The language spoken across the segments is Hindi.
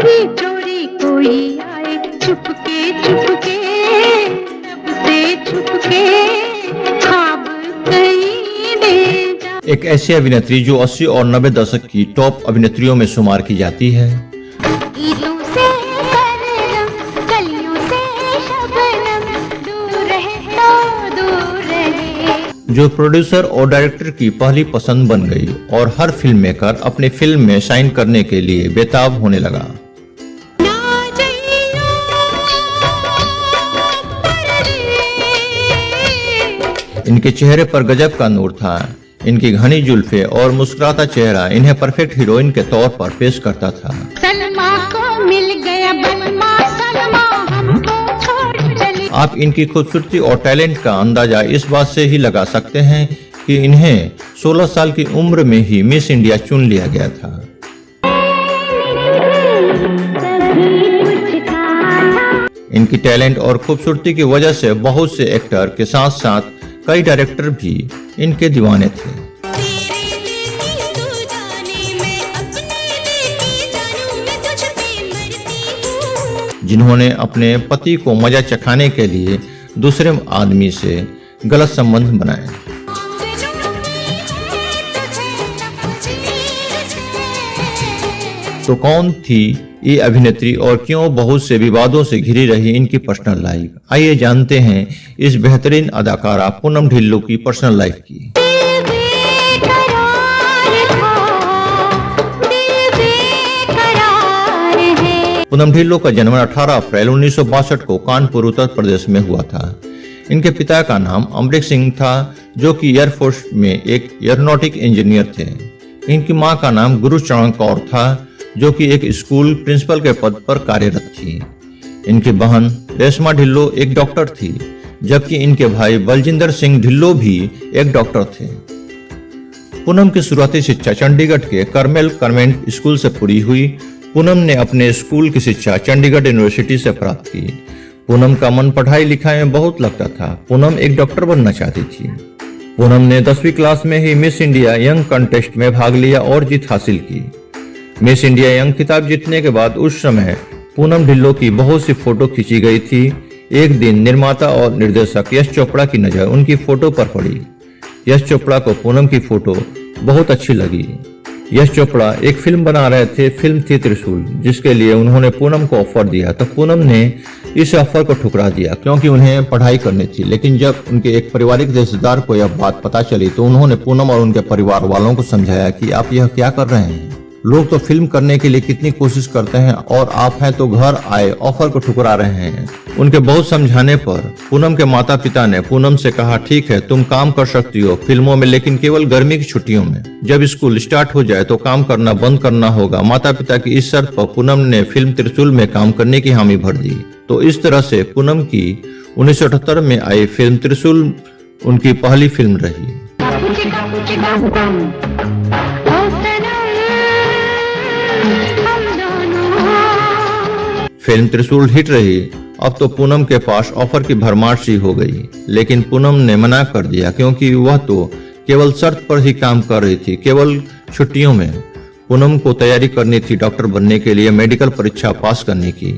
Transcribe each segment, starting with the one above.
चोरी चोरी कोई आए चुपके चुपके सबसे छुपके ख्वाब कहीं ले जा। एक ऐसी अभिनेत्री जो 80 और 90 दशक की टॉप अभिनेत्रियों में शुमार की जाती है। ईदों से सरगम, गलियों से शबनम, दूर रहे तो दूर रहे। जो प्रोड्यूसर और डायरेक्टर की पहली पसंद बन गई और हर फिल्म मेकर अपनी फिल्म में शाइन करने के लिए बेताब होने लगा। इनके चेहरे पर गजब का नूर था। इनकी घनी जुल्फे और मुस्कुराता चेहरा इन्हें परफेक्ट हीरोइन के तौर पर पेश करता था। सलमा को मिल गया बलमा, सलमा हमको छोड़ चली। आप इनकी खूबसूरती और टैलेंट का अंदाजा इस बात से ही लगा सकते हैं कि इन्हें 16 साल की उम्र में ही मिस इंडिया चुन लिया गया था। इनकी टैलेंट और खूबसूरती की वजह से बहुत से एक्टर के साथ साथ कई डायरेक्टर भी इनके दीवाने थे। जिन्होंने अपने पति को मजा चखाने के लिए दूसरे आदमी से गलत संबंध बनाए। तो कौन थी ये अभिनेत्री और क्यों बहुत से विवादों से घिरी रही इनकी पर्सनल लाइफ? आइए जानते हैं इस बेहतरीन अदाकारा पूनम ढिल्लों की पर्सनल लाइफ की। पूनम ढिल्लों का जन्म 18 अप्रैल 1962 को कानपुर उत्तर प्रदेश में हुआ था। इनके पिता का नाम अमरीक सिंह था, जो कि एयरफोर्स में एक एरोनॉटिक इंजीनियर थे। इनकी मां का नाम गुरचरण कौर था, जो कि एक स्कूल प्रिंसिपल के पद पर कार्यरत थी। इनकी बहन रेशमा ढिल्लों एक डॉक्टर थी, जबकि इनके भाई बलजिंदर सिंह ढिल्लों भी एक डॉक्टर थे। पूनम की शुरुआती शिक्षा चंडीगढ़ के करमेल कन्वेंट स्कूल से पूरी हुई। पूनम ने अपने स्कूल की शिक्षा चंडीगढ़ यूनिवर्सिटी से प्राप्त की। पूनम का मन पढ़ाई लिखाई में बहुत लगता था। पूनम एक डॉक्टर बनना चाहती थी। पूनम ने 10वीं क्लास में ही मिस इंडिया यंग कंटेस्ट में भाग लिया और जीत हासिल की। मिस इंडिया यंग खिताब जीतने के बाद उस समय पूनम ढिल्लों की बहुत सी फोटो खींची गई थी। एक दिन निर्माता और निर्देशक यश चोपड़ा की नजर उनकी फोटो पर पड़ी। यश चोपड़ा को पूनम की फोटो बहुत अच्छी लगी। यश चोपड़ा एक फिल्म बना रहे थे, फिल्म थी त्रिशूल, जिसके लिए उन्होंने पूनम को ऑफर दिया। तो पूनम ने इस ऑफर को ठुकरा दिया क्योंकि उन्हें पढ़ाई करनी थी। लेकिन जब उनके एक पारिवारिक रिश्तेदार को यह बात पता चली तो उन्होंने पूनम और उनके परिवार वालों को समझाया कि आप यह क्या कर रहे हैं। लोग तो फिल्म करने के लिए कितनी कोशिश करते हैं और आप हैं तो घर आए ऑफर को ठुकरा रहे हैं। उनके बहुत समझाने पर पूनम के माता पिता ने पूनम से कहा, ठीक है तुम काम कर सकती हो फिल्मों में, लेकिन केवल गर्मी की छुट्टियों में। जब स्कूल स्टार्ट हो जाए तो काम करना बंद करना होगा। माता पिता की इस शर्त पर पूनम ने फिल्म त्रिशूल में काम करने की हामी भर दी। तो इस तरह से पूनम की 1978 में आई फिल्म त्रिशूल उनकी पहली फिल्म रही। फिल्म त्रिशूल हिट रही। अब तो पूनम के पास ऑफर की भरमार सी हो गई, लेकिन पूनम ने मना कर दिया क्योंकि वह तो केवल शर्त पर ही काम कर रही थी, केवल छुट्टियों में। पूनम को तैयारी करनी थी डॉक्टर बनने के लिए, मेडिकल परीक्षा पास करने की।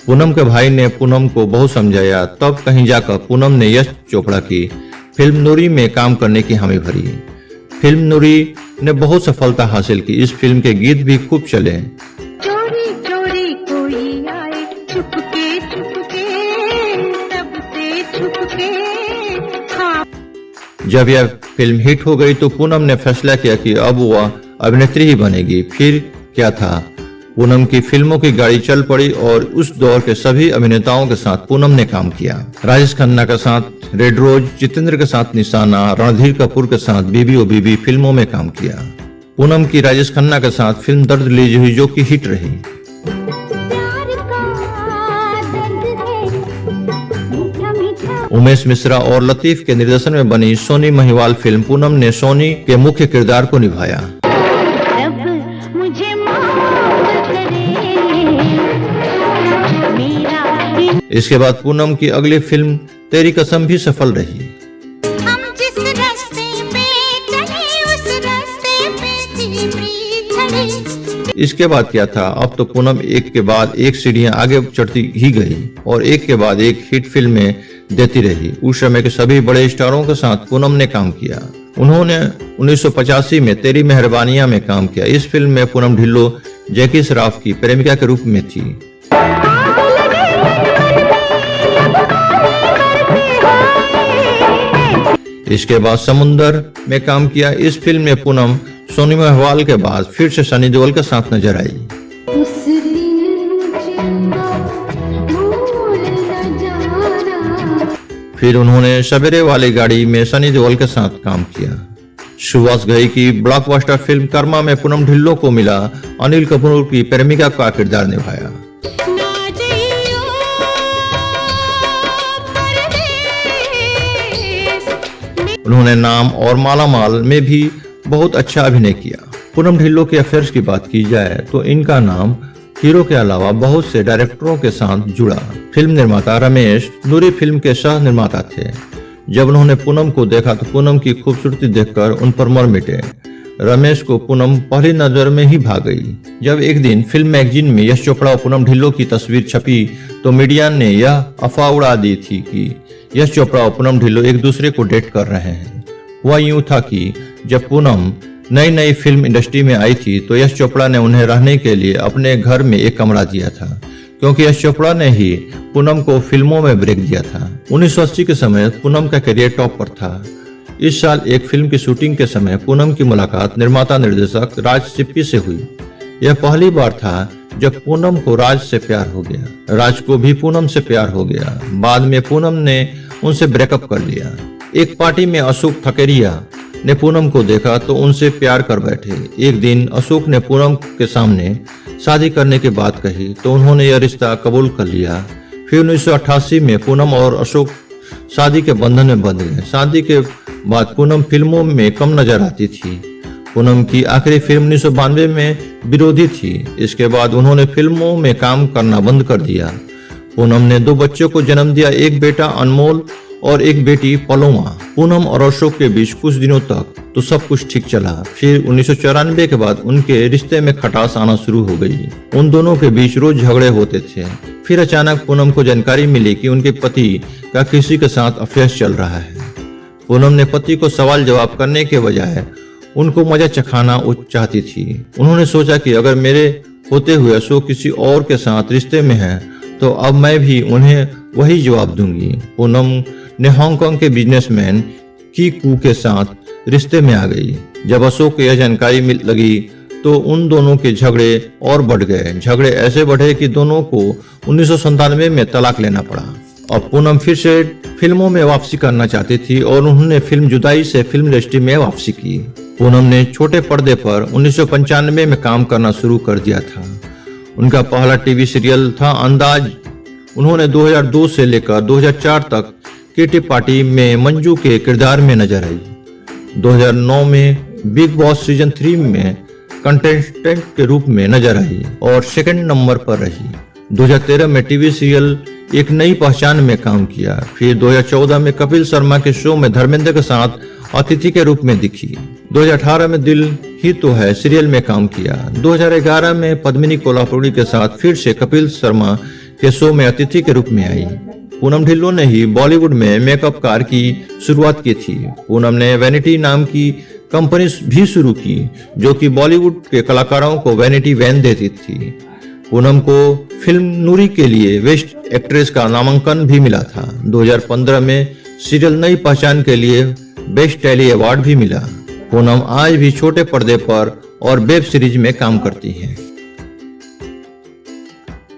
पूनम के भाई ने पूनम को बहुत समझाया, तब कहीं जाकर पूनम ने यश चोपड़ा की फिल्म नूरी में काम करने की हामी भरी। फिल्म नूरी ने बहुत सफलता हासिल की। इस फिल्म के गीत भी खूब चले। चोरी चोरी कोई आए चुपके चुपके सबसे छुपके ख्वाब। जब यह फिल्म हिट हो गई तो पूनम ने फैसला किया कि अब वह अभिनेत्री ही बनेगी। फिर क्या था, पूनम की फिल्मों की गाड़ी चल पड़ी और उस दौर के सभी अभिनेताओं के साथ पूनम ने काम किया। राजेश खन्ना के साथ रेड रोज, जितेंद्र के साथ निशाना, रणधीर कपूर के साथ बीबी ओ बीबी फिल्मों में काम किया। पूनम की राजेश खन्ना के साथ फिल्म दर्द रिलीज हुई, जो कि हिट रही। उमेश मिश्रा और लतीफ के निर्देशन में बनी सोनी महिवाल फिल्म पूनम ने सोनी के मुख्य किरदार को निभाया। इसके बाद पूनम की अगली फिल्म तेरी कसम भी सफल रही। इसके बाद क्या था, अब तो पूनम एक के बाद एक सीढ़ियां आगे चढ़ती ही गई और एक के बाद एक हिट फिल्में देती रही। उस समय के सभी बड़े स्टारों के साथ पूनम ने काम किया। उन्होंने 1985 में तेरी मेहरबानियां में काम किया। इस फिल्म में पूनम ढिल्लों जैकी श्रॉफ की प्रेमिका के रूप में थी। इसके बाद समुंदर में काम किया। इस फिल्म में पूनम सोनी महवाल के बाद फिर से सनी देओल के साथ नजर आई। उस दिन चंदा भूल न जाना। फिर उन्होंने सवेरे वाली गाड़ी में सनी देओल के साथ काम किया। सुभाष घई की ब्लॉकबस्टर फिल्म कर्मा में पूनम ढिल्लों को मिला अनिल कपूर की प्रेमिका का किरदार निभाया। उन्होंने नाम और मालामाल में भी बहुत अच्छा अभिनय किया। पूनम ढिल्लों के अफेयर्स की बात की जाए तो इनका नाम हीरो के अलावा बहुत से डायरेक्टरों के साथ जुड़ा। फिल्म निर्माता रमेश नूरी फिल्म के सह निर्माता थे। जब उन्होंने पूनम को देखा तो पूनम की खूबसूरती देखकर उन पर मर मिटे। रमेश को पूनम पहली नजर में ही भाग गई। जब एक दिन फिल्म मैगजीन में यश चोपड़ा और पूनम ढिल्लों की तस्वीर छपी तो मीडिया ने यह अफवाह उड़ा दी थी कि यश चोपड़ा और पूनम ढिल्लों एक दूसरे को डेट कर रहे हैं। हुआ यूं था कि जब पूनम नई नई फिल्म इंडस्ट्री में आई थी तो यश चोपड़ा ने उन्हें रहने के लिए अपने घर में एक कमरा दिया था, क्योंकि यश चोपड़ा ने ही पूनम को फिल्मों में ब्रेक दिया था। 1980 के समय पूनम का करियर टॉप पर था। इस साल एक फिल्म की शूटिंग के समय पूनम की मुलाकात निर्माता निर्देशक राज सिप्पी से हुई। यह पहली बार था जब पूनम को राज से प्यार हो गया। राज को भी पूनम से प्यार हो गया। बाद में पूनम ने उनसे ब्रेकअप कर लिया। एक पार्टी में अशोक ठकेरिया ने पूनम को देखा तो उनसे प्यार कर बैठे। एक दिन अशोक ने पूनम के सामने शादी करने की बात कही तो उन्होंने यह रिश्ता कबूल कर लिया। फिर 1988 में पूनम और अशोक शादी के बंधन में बंध गए। शादी के बाद पूनम फिल्मों में कम नजर आती थी। पूनम की आखिरी फिल्म 1992 में विरोधी थी। इसके बाद उन्होंने फिल्मों में काम करना बंद कर दिया। पूनम ने 2 बच्चों को जन्म दिया, एक बेटा अनमोल और एक बेटी पलोमा। पूनम और अशोक के बीच कुछ दिनों तक तो सब कुछ ठीक चला। फिर 1994 के बाद उनके रिश्ते में खटास आना शुरू हो गई। उन दोनों के बीच रोज झगड़े होते थे। फिर अचानक पूनम को जानकारी मिली कि उनके पति का किसी के साथ अफेयर चल रहा है। पूनम ने पति को सवाल जवाब करने के बजाय उनको मजा चखाना चाहती थी। उन्होंने सोचा कि अगर मेरे होते हुए अशोक किसी और के साथ रिश्ते में है तो अब मैं भी उन्हें वही जवाब दूंगी। पूनम ने हांगकांग के बिजनेसमैन की कू के साथ रिश्ते में आ गई। जब अशोक को यह जानकारी मिल लगी तो उन दोनों के झगड़े और बढ़ गए। झगड़े ऐसे बढ़े कि दोनों को 1997 में तलाक लेना पड़ा। और पूनम फिर से फिल्मों में वापसी करना चाहती थी और उन्होंने फिल्म जुदाई से फिल्म इंडस्ट्री में वापसी की। पूनम ने छोटे पर्दे पर 1995 में काम करना शुरू कर दिया था। उनका पहला टीवी सीरियल था अंदाज। उन्होंने 2002 से लेकर 2004 तक किटी पार्टी में मंजू के किरदार में नजर आई। 2009 में बिग बॉस सीजन 3 में कंटेस्टेंट के रूप में नजर आई और सेकंड नंबर पर रही। 2013 में टीवी सीरियल एक नई पहचान में काम किया। फिर 2014 में कपिल शर्मा के शो में धर्मेंद्र के साथ अतिथि के रूप में दिखी। 2018 में दिल ही तो है सीरियल में काम किया। 2011 में पद्मिनी कोल्हापुरी के साथ फिर से कपिल शर्मा के शो में अतिथि के रूप में आई। पूनम ढिल्लों ने ही बॉलीवुड में मेकअप कार की शुरुआत की थी। पूनम ने वैनिटी नाम की कंपनी भी शुरू की जो कि बॉलीवुड के कलाकारों को वैनिटी वैन देती थी। पूनम को फिल्म नूरी के लिए बेस्ट एक्ट्रेस का नामांकन भी मिला था। 2015 में सीरियल नई पहचान के लिए बेस्ट टेली अवार्ड भी मिला। पूनम आज भी छोटे पर्दे पर और वेब सीरीज में काम करती हैं।